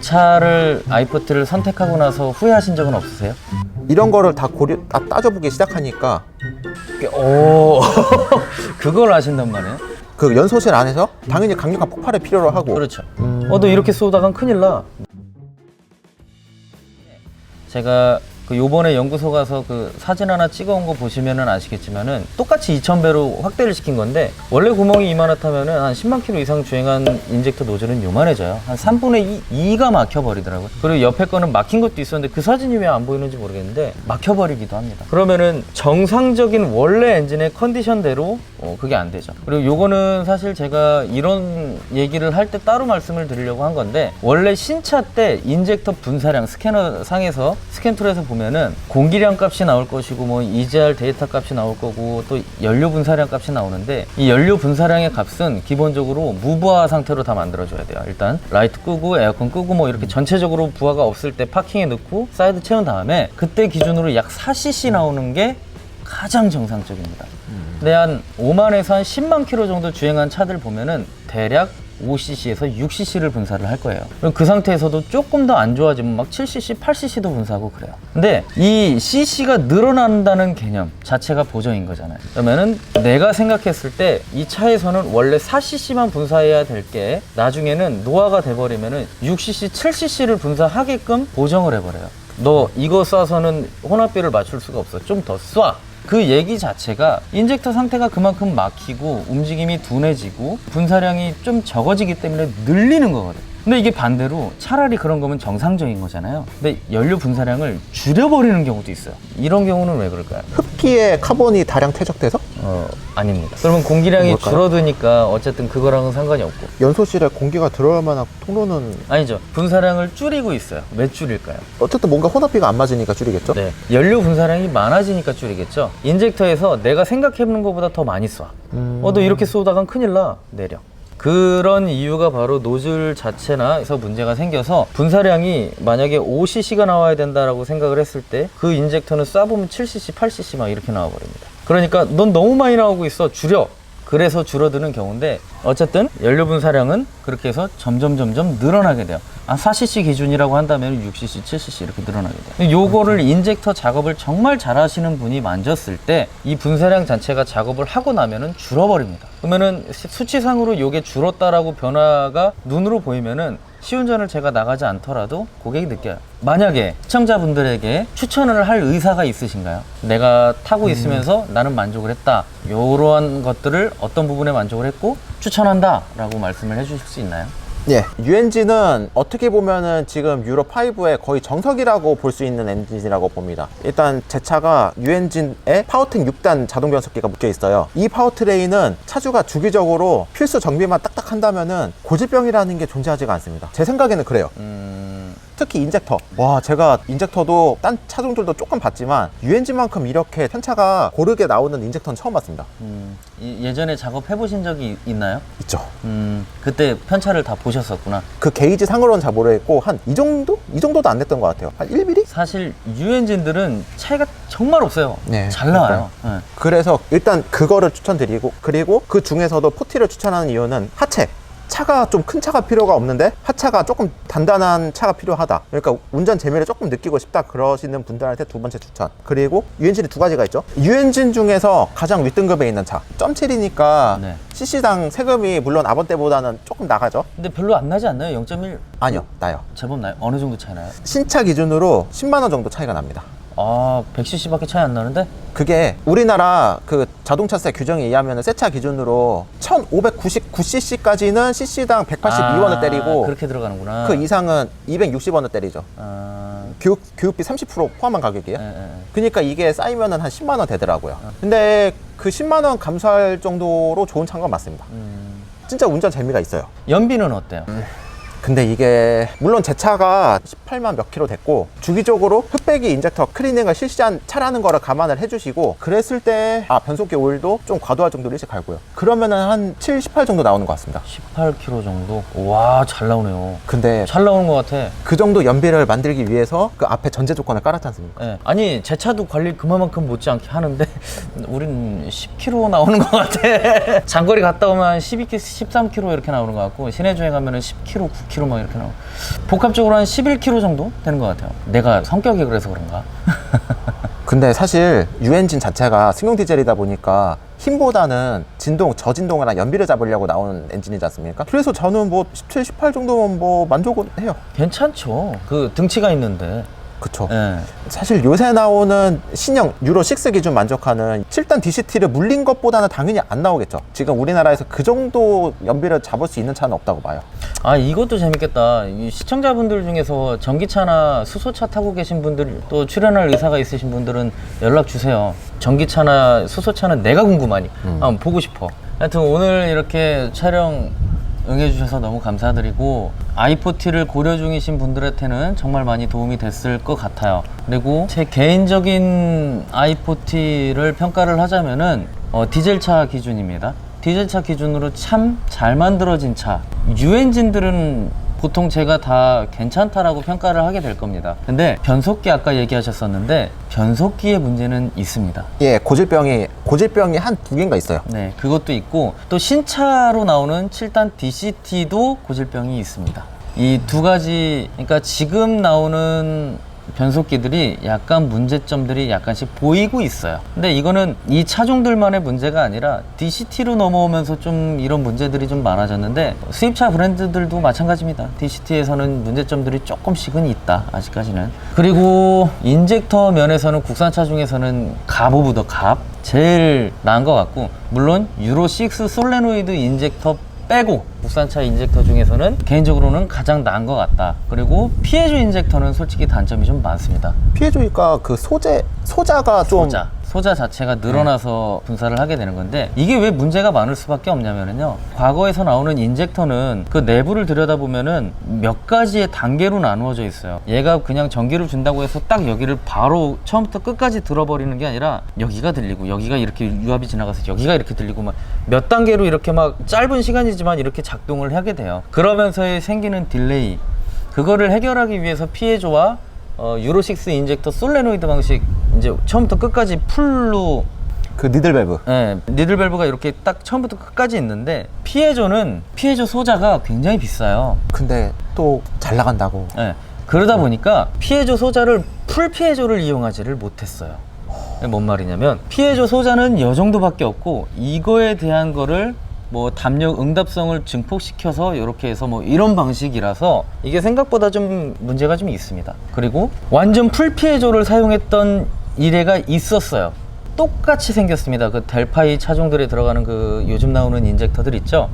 차를 i40를 선택하고 나서 후회하신 적은 없으세요? 이런 거를 다 따져보기 시작하니까 오 그걸 아신단 말이에요? 그 연소실 안에서 당연히 강력한 폭발을 필요로 하고. 그렇죠. 너 이렇게 쏘다간 큰일 나. 제가 그 요번에 연구소 가서 그 사진 하나 찍어온 거 보시면은 아시겠지만은 똑같이 2000배로 확대를 시킨 건데 원래 구멍이 이만하다면은 한 10만 킬로 이상 주행한 인젝터 노즐은 요만해져요. 한 3분의 2가 막혀버리더라고요. 그리고 옆에 거는 막힌 것도 있었는데 그 사진이 왜 안 보이는지 모르겠는데 막혀버리기도 합니다. 그러면은 정상적인 원래 엔진의 컨디션대로 그게 안 되죠. 그리고 요거는 사실 제가 이런 얘기를 할 때 따로 말씀을 드리려고 한 건데 원래 신차 때 인젝터 분사량 스캐너 상에서 스캔 툴에서 보면은 공기량 값이 나올 것이고 뭐 EGR 데이터 값이 나올 거고 또 연료 분사량 값이 나오는데 이 연료 분사량의 값은 기본적으로 무부하 상태로 다 만들어줘야 돼요. 일단 라이트 끄고 에어컨 끄고 뭐 이렇게 전체적으로 부하가 없을 때 파킹에 넣고 사이드 채운 다음에 그때 기준으로 약 4cc 나오는 게 가장 정상적입니다. 근데 한 5만에서 한 10만 킬로 정도 주행한 차들 보면은 대략 5cc에서 6cc를 분사를 할 거예요. 그럼 그 상태에서도 조금 더 안 좋아지면 막 7cc, 8cc도 분사하고 그래요. 근데 이 cc가 늘어난다는 개념 자체가 보정인 거잖아요. 그러면은 내가 생각했을 때 이 차에서는 원래 4cc만 분사해야 될 게 나중에는 노화가 돼버리면은 6cc, 7cc를 분사하게끔 보정을 해버려요. 너 이거 쏴서는 혼합비를 맞출 수가 없어. 좀 더 쏴. 그 얘기 자체가 인젝터 상태가 그만큼 막히고 움직임이 둔해지고 분사량이 좀 적어지기 때문에 늘리는 거거든. 근데 이게 반대로 차라리 그런 거면 정상적인 거잖아요. 근데 연료 분사량을 줄여버리는 경우도 있어요. 이런 경우는 왜 그럴까요? 흡기에 카본이 다량 퇴적돼서? 아닙니다. 그러면 공기량이 뭘까요? 줄어드니까 어쨌든 그거랑은 상관이 없고. 연소실에 공기가 들어올 만한 통로는 아니죠. 분사량을 줄이고 있어요. 왜 줄일까요? 어쨌든 뭔가 혼합비가 안 맞으니까 줄이겠죠? 네. 연료 분사량이 많아지니까 줄이겠죠. 인젝터에서 내가 생각해보는 것보다 더 많이 쏴. 너 이렇게 쏘다간 큰일 나. 내려. 그런 이유가 바로 노즐 자체나에서 문제가 생겨서 분사량이 만약에 5cc가 나와야 된다라고 생각을 했을 때 그 인젝터는 쏴보면 7cc, 8cc 막 이렇게 나와버립니다. 그러니까 넌 너무 많이 나오고 있어. 줄여. 그래서 줄어드는 경우인데 어쨌든 연료 분사량은 그렇게 해서 점점 늘어나게 돼요. 4cc 기준이라고 한다면 6cc, 7cc 이렇게 늘어나게 돼요. 요거를 인젝터 작업을 정말 잘 하시는 분이 만졌을 때 이 분사량 자체가 작업을 하고 나면은 줄어버립니다. 그러면은 수치상으로 요게 줄었다라고 변화가 눈으로 보이면은 시운전을 제가 나가지 않더라도 고객이 느껴요. 만약에 시청자분들에게 추천을 할 의사가 있으신가요? 내가 타고 있으면서 나는 만족을 했다. 요러한 것들을 어떤 부분에 만족을 했고 추천한다 라고 말씀을 해주실 수 있나요? 예, UNG는 어떻게 보면은 지금 유로5의 거의 정석이라고 볼 수 있는 엔진이라고 봅니다. 일단 제 차가 UNG에 파워텍 6단 자동 변속기가 묶여 있어요. 이 파워트레인은 차주가 주기적으로 필수 정비만 딱딱 한다면은 고질병이라는 게 존재하지가 않습니다. 제 생각에는 그래요. 특히 인젝터. 와, 제가 인젝터도 딴 차종들도 조금 봤지만 UNG만큼 이렇게 편차가 고르게 나오는 인젝터는 처음 봤습니다. 예전에 작업해 보신 적이 있나요? 있죠. 그때 편차를 다 보셨었구나. 그 게이지 상으로는 잘 모르겠고 한 이 정도? 이 정도도 안 됐던 것 같아요. 한 1mm? 사실 유엔진들은 차이가 정말 없어요. 네, 잘 나와요. 네. 그래서 일단 그거를 추천드리고, 그리고 그 중에서도 포티를 추천하는 이유는 하체. 차가 좀 큰 차가 필요가 없는데 하차가 조금 단단한 차가 필요하다. 그러니까 운전 재미를 조금 느끼고 싶다 그러시는 분들한테 두 번째 추천. 그리고 유엔진이 두 가지가 있죠. 유엔진 중에서 가장 윗등급에 있는 차 0.7이니까 네. cc당 세금이 물론 아번 때보다는 조금 나가죠. 근데 별로 안 나지 않나요? 0.1? 아니요, 나요. 제법 나요? 어느 정도 차이 나요? 신차 기준으로 10만 원 정도 차이가 납니다. 100cc밖에 차이 안 나는데? 그게 우리나라 그 자동차세 규정에 의하면 새 차 기준으로 1599cc까지는 cc당 182원을 때리고 그렇게 들어가는구나. 그 이상은 260원을 때리죠. 교육비 30% 포함한 가격이에요. 그러니까 이게 쌓이면은 한 10만 원 되더라고요. 근데 그 10만 원 감수할 정도로 좋은 차인 건 맞습니다. 진짜 운전 재미가 있어요. 연비는 어때요? 근데 이게 물론 제 차가 18만 몇 킬로 됐고 주기적으로 흑배기 인젝터 클리닝을 실시한 차라는 거를 감안을 해주시고 그랬을 때 변속기 오일도 좀 과도할 정도로 일찍 갈고요. 그러면은 한 7, 18 정도 나오는 것 같습니다. 18km 정도? 와, 잘 나오네요. 근데 잘 나오는 것 같아. 그 정도 연비를 만들기 위해서 그 앞에 전제 조건을 깔았지 않습니까? 네. 아니, 제 차도 관리 그만큼 못지않게 하는데 우린 10km 나오는 것 같아. 장거리 갔다 오면 12km, 13km 이렇게 나오는 것 같고 시내 주행하면 10km, 20km 막 이렇게 나오고 복합적으로 한 11km 정도 되는 것 같아요. 내가 성격이 그래서 그런가? 근데 사실 유엔진 자체가 승용 디젤이다 보니까 힘보다는 진동, 저진동이랑 연비를 잡으려고 나오는 엔진이지 않습니까? 그래서 저는 뭐 17, 18 정도면 뭐 만족은 해요. 괜찮죠. 그 등치가 있는데. 그쵸. 예. 사실 요새 나오는 신형 유로6 기준 만족하는 7단 DCT를 물린 것보다는 당연히 안 나오겠죠. 지금 우리나라에서 그 정도 연비를 잡을 수 있는 차는 없다고 봐요. 아, 이것도 재밌겠다. 이 시청자분들 중에서 전기차나 수소차 타고 계신 분들, 또 출연할 의사가 있으신 분들은 연락 주세요. 전기차나 수소차는 내가 궁금하니 한번 보고 싶어. 하여튼 오늘 이렇게 촬영 응해주셔서 너무 감사드리고, i40를 고려 중이신 분들한테는 정말 많이 도움이 됐을 것 같아요. 그리고 제 개인적인 i40를 평가를 하자면은 디젤차 기준입니다. 디젤차 기준으로 참 잘 만들어진 차. 유엔진들은 보통 제가 다 괜찮다라고 평가를 하게 될 겁니다. 근데 변속기 아까 얘기하셨었는데 변속기의 문제는 있습니다. 예, 고질병이 한 두 개인가 있어요. 네, 그것도 있고 또 신차로 나오는 7단 DCT도 고질병이 있습니다. 이 두 가지, 그러니까 지금 나오는 변속기들이 약간 문제점들이 약간씩 보이고 있어요. 근데 이거는 이 차종들만의 문제가 아니라 DCT로 넘어오면서 좀 이런 문제들이 좀 많아졌는데, 수입차 브랜드들도 마찬가지입니다. DCT에서는 문제점들이 조금씩은 있다, 아직까지는. 그리고 인젝터 면에서는 국산차 중에서는 갑 오브 더 갑 제일 나은 것 같고, 물론 유로6 솔레노이드 인젝터 빼고 국산차 인젝터 중에서는 개인적으로는 가장 나은 것 같다. 그리고 피에조 인젝터는 솔직히 단점이 좀 많습니다. 피해조니까 그 소자가 좀 소자 자체가 늘어나서 분사를 하게 되는 건데, 이게 왜 문제가 많을 수밖에 없냐면요, 과거에서 나오는 인젝터는 그 내부를 들여다보면은 몇 가지의 단계로 나누어져 있어요. 얘가 그냥 전기를 준다고 해서 딱 여기를 바로 처음부터 끝까지 들어버리는 게 아니라 여기가 들리고 여기가 이렇게 유압이 지나가서 여기가 이렇게 들리고 막 몇 단계로 이렇게 막 짧은 시간이지만 이렇게 작동을 하게 돼요. 그러면서 생기는 딜레이, 그거를 해결하기 위해서 피에조와 유로6 인젝터 솔레노이드 방식, 이제 처음부터 끝까지 풀로 그 니들밸브. 네, 니들밸브가 이렇게 딱 처음부터 끝까지 있는데, 피에조 소자가 굉장히 비싸요. 근데 또 잘 나간다고. 네, 그러다 보니까 피에조 소자를 풀 피에조를 이용하지를 못했어요. 뭔 말이냐면, 피에조 소자는 이 정도밖에 없고, 이거에 대한 거를 뭐 담력 응답성을 증폭시켜서 이렇게 해서 뭐 이런 방식이라서 이게 생각보다 좀 문제가 좀 있습니다. 그리고 완전 풀 피에조를 사용했던 일회가 있었어요. 똑같이 생겼습니다. 그 델파이 차종들에 들어가는 그 요즘 나오는 인젝터들 있죠.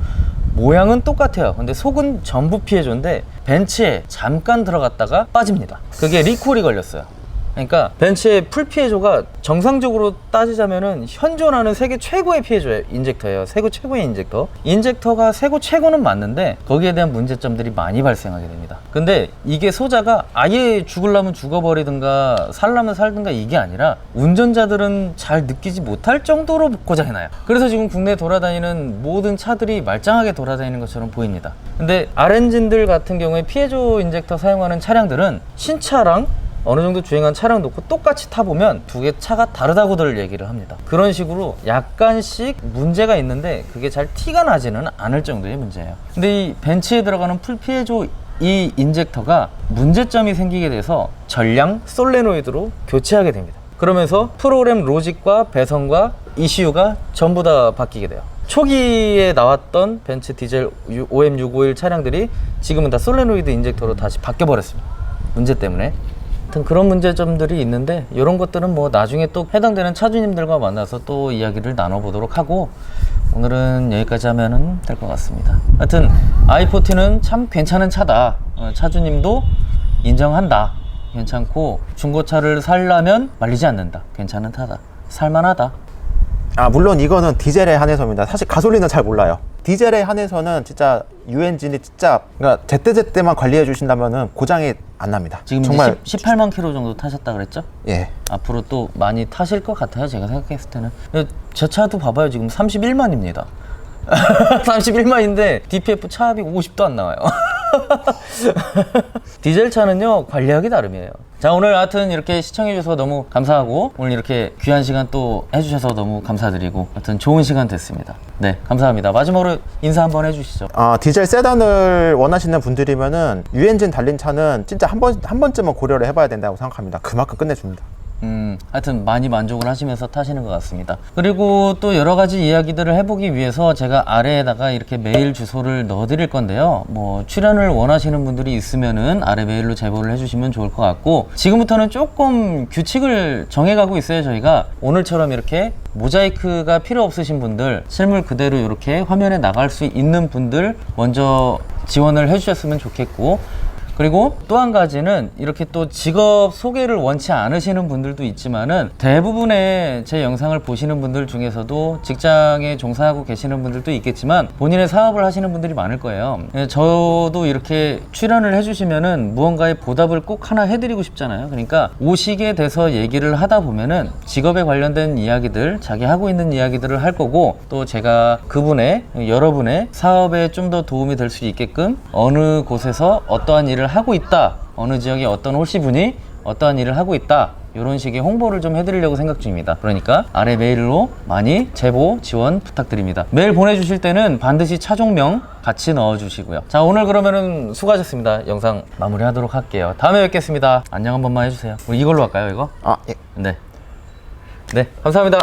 모양은 똑같아요. 근데 속은 전부 피에조인데 벤츠에 잠깐 들어갔다가 빠집니다. 그게 리콜이 걸렸어요. 그러니까 벤츠의 풀 피에조가 정상적으로 따지자면은 현존하는 세계 최고의 피에조 인젝터예요. 세계 최고의 인젝터. 인젝터가 세계 최고는 맞는데 거기에 대한 문제점들이 많이 발생하게 됩니다. 근데 이게 소자가 아예 죽으려면 죽어버리든가 살려면 살든가 이게 아니라 운전자들은 잘 느끼지 못할 정도로 고장이 나요. 그래서 지금 국내에 돌아다니는 모든 차들이 말짱하게 돌아다니는 것처럼 보입니다. 근데 R엔진들 같은 경우에 피에조 인젝터 사용하는 차량들은 신차랑 어느 정도 주행한 차량 놓고 똑같이 타보면 두 개 차가 다르다고들 얘기를 합니다. 그런 식으로 약간씩 문제가 있는데 그게 잘 티가 나지는 않을 정도의 문제예요. 근데 이 벤츠에 들어가는 풀 피에조 이 인젝터가 문제점이 생기게 돼서 전량 솔레노이드로 교체하게 됩니다. 그러면서 프로그램 로직과 배선과 ECU가 전부 다 바뀌게 돼요. 초기에 나왔던 벤츠 디젤 OM651 차량들이 지금은 다 솔레노이드 인젝터로 다시 바뀌어 버렸습니다. 문제 때문에. 하여튼 그런 문제점들이 있는데, 이런 것들은 뭐 나중에 또 해당되는 차주님들과 만나서 또 이야기를 나눠보도록 하고, 오늘은 여기까지 하면 될 것 같습니다. 하여튼 i40는 참 괜찮은 차다. 차주님도 인정한다. 괜찮고, 중고차를 살려면 말리지 않는다. 괜찮은 차다. 살만하다. 아, 물론 이거는 디젤에 한해서입니다. 사실 가솔린은 잘 몰라요. 디젤에 한해서는 진짜 유엔진이 진짜, 그러니까 제때제때만 관리해 주신다면은 고장이 안 납니다. 지금 정말 18만 킬로 정도 타셨다 그랬죠? 예. 앞으로 또 많이 타실 것 같아요. 제가 생각했을 때는. 제 차도 봐봐요. 지금 31만입니다. 31만인데 DPF 차압이 50도 안 나와요. 디젤 차는요 관리하기 나름이에요. 자, 오늘 하여튼 이렇게 시청해주셔서 너무 감사하고 오늘 이렇게 귀한 시간 또 해주셔서 너무 감사드리고 하여튼 좋은 시간 됐습니다. 네, 감사합니다. 마지막으로 인사 한번 해주시죠. 디젤 세단을 원하시는 분들이면은 유엔진 달린 차는 진짜 한 번쯤은 고려를 해봐야 된다고 생각합니다. 그만큼 끝내줍니다. 하여튼 많이 만족을 하시면서 타시는 것 같습니다. 그리고 또 여러 가지 이야기들을 해보기 위해서 제가 아래에다가 이렇게 메일 주소를 넣어 드릴 건데요. 뭐 출연을 원하시는 분들이 있으면은 아래 메일로 제보를 해주시면 좋을 것 같고, 지금부터는 조금 규칙을 정해가고 있어요. 저희가 오늘처럼 이렇게 모자이크가 필요 없으신 분들, 실물 그대로 이렇게 화면에 나갈 수 있는 분들 먼저 지원을 해주셨으면 좋겠고, 그리고 또 한 가지는 이렇게 또 직업 소개를 원치 않으시는 분들도 있지만은 대부분의 제 영상을 보시는 분들 중에서도 직장에 종사하고 계시는 분들도 있겠지만 본인의 사업을 하시는 분들이 많을 거예요. 저도 이렇게 출연을 해주시면은 무언가의 보답을 꼭 하나 해드리고 싶잖아요. 그러니까 오시게 돼서 얘기를 하다 보면은 직업에 관련된 이야기들, 자기 하고 있는 이야기들을 할 거고, 또 제가 그분의, 여러분의 사업에 좀 더 도움이 될 수 있게끔 어느 곳에서 어떠한 일을 하고 있다, 어느 지역에 어떤 홀씨분이 어떠한 일을 하고 있다, 이런 식의 홍보를 좀 해드리려고 생각 중입니다. 그러니까 아래 메일로 많이 제보 지원 부탁드립니다. 메일 보내주실 때는 반드시 차종명 같이 넣어주시고요. 자, 오늘 그러면은 수고하셨습니다. 영상 마무리하도록 할게요. 다음에 뵙겠습니다. 안녕 한 번만 해주세요. 우리 이걸로 할까요, 이거? 예. 네, 감사합니다.